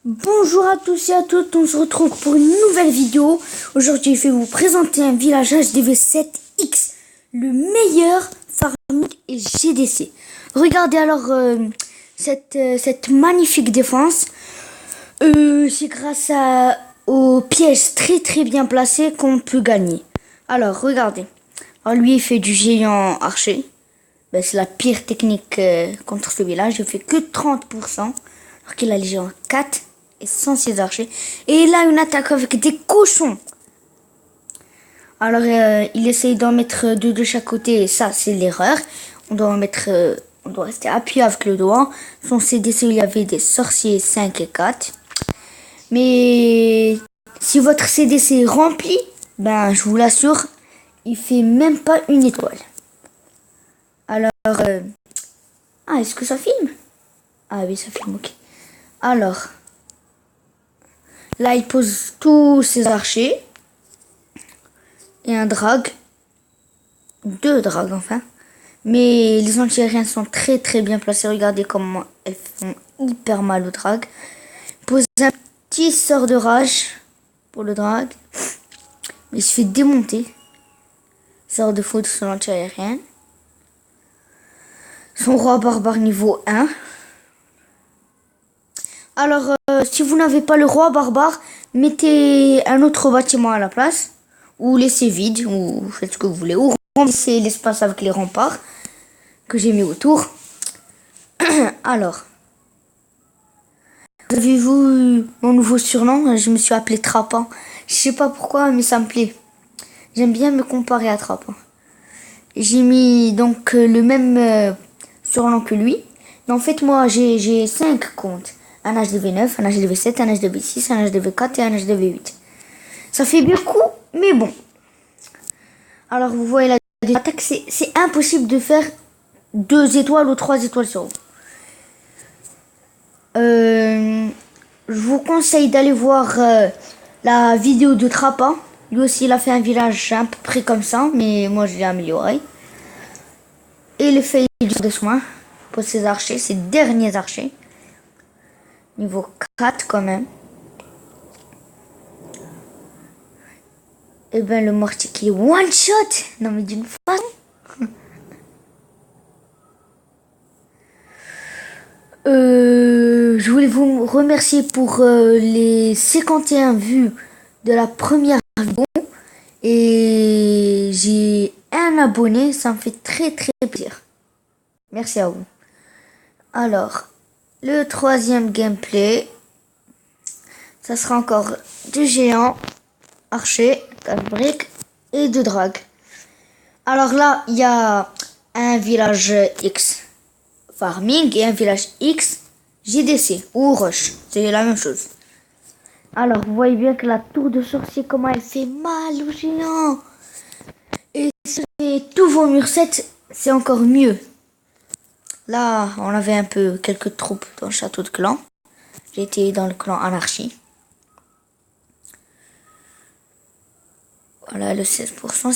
Bonjour à tous et à toutes, on se retrouve pour une nouvelle vidéo. Aujourd'hui, je vais vous présenter un village HDV7X, le meilleur farming et GDC. Regardez alors cette magnifique défense. C'est grâce aux pièges très bien placés qu'on peut gagner. Alors, regardez. Alors, lui, il fait du géant archer. Ben, c'est la pire technique contre ce village. Il fait que 30%. Alors qu'il a les géants 4 et sans ses archers. Et il a une attaque avec des cochons. Alors, il essaye d'en mettre deux de chaque côté. Et ça, c'est l'erreur. On doit rester appuyé avec le doigt. Son CDC, il y avait des sorciers 5 et 4. Mais si votre CDC est rempli, ben, je vous l'assure, il fait même pas une étoile. Alors, est-ce que ça filme? Ah oui, ça filme, ok. Alors, là, il pose tous ses archers. Et un drag. 2 drags, enfin. Mais les anti-aériens sont très bien placés. Regardez comment elles font hyper mal au drag. Il pose un petit sort de rage pour le drag. Mais il se fait démonter. Sort de faute sur l'anti-aérien. Son roi barbare niveau 1. Alors, si vous n'avez pas le roi barbare, mettez un autre bâtiment à la place. Ou laissez vide, ou faites ce que vous voulez. Ou remplissez l'espace avec les remparts que j'ai mis autour. Alors, avez-vous mon nouveau surnom? Je me suis appelé Trapin. Je sais pas pourquoi, mais ça me plaît. J'aime bien me comparer à Trapin. J'ai mis donc le même surnom que lui. Mais en fait, moi, j'ai 5 comptes. Un HDV9, un HDV7, un HDV6, un HDV4 et un HDV8. Ça fait beaucoup, mais bon. Alors, vous voyez la attaque, c'est impossible de faire 2 étoiles ou 3 étoiles sur vous. Je vous conseille d'aller voir la vidéo de Trappa. Lui aussi, il a fait un village à peu près comme ça, mais moi, je l'ai amélioré. Et il fait de soins pour ses archers, ses derniers archers. Niveau 4 quand même. Et ben le mortier qui est one shot. Non mais d'une façon. Je voulais vous remercier pour les 51 vues de la première vidéo. Et j'ai un abonné, ça me fait très plaisir. Merci à vous. Alors, le troisième gameplay, ça sera encore du géant, archer, 4 briques et 2 drags. Alors là, il y a un village X farming et un village X JDC ou rush. C'est la même chose. Alors, vous voyez bien que la tour de sorcier, comment elle fait mal aux géants. Et tous vos murs 7, c'est encore mieux. Là, on avait un peu quelques troupes dans le château de clan. J'étais dans le clan anarchie. Voilà, le 16%,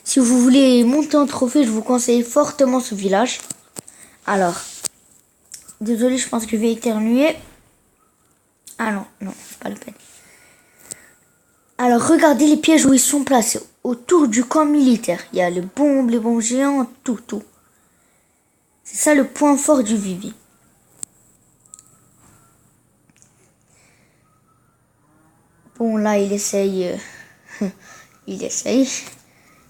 si vous voulez monter en trophée, je vous conseille fortement ce village. Alors, désolé, je pense que je vais éternuer. Ah non, c'est pas la peine. Alors, regardez les pièges où ils sont placés. Autour du camp militaire. Il y a les bombes géants, tout. C'est ça le point fort du Vivi. Bon, là, il essaye... il essaye.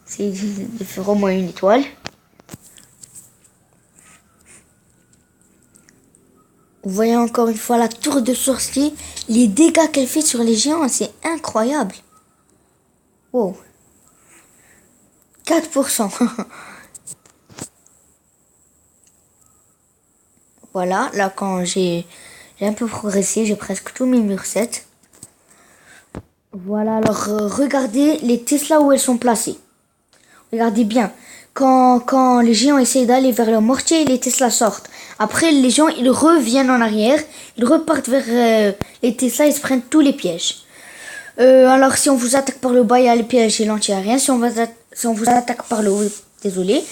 C'est de faire au moins une étoile. Vous voyez encore une fois la tour de sorcier. Les dégâts qu'elle fait sur les géants, c'est incroyable. Wow. 4%. Voilà, là quand j'ai un peu progressé, j'ai presque tous mes murs 7. Voilà, alors regardez les Tesla où elles sont placées. Regardez bien. Quand les géants essayent d'aller vers le mortier, les Tesla sortent. Après, les géants, ils reviennent en arrière. Ils repartent vers les Tesla, ils se prennent tous les pièges. Alors, si on vous attaque par le bas, il y a les pièges et l'anti-aérien. Si on vous attaque par le haut, désolé,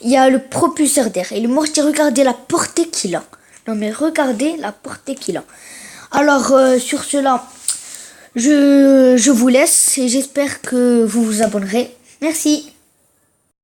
il y a le propulseur d'air. Et le mortier, regardez la portée qu'il a. Non, mais regardez la portée qu'il a. Alors sur cela, je vous laisse et j'espère que vous vous abonnerez. Merci.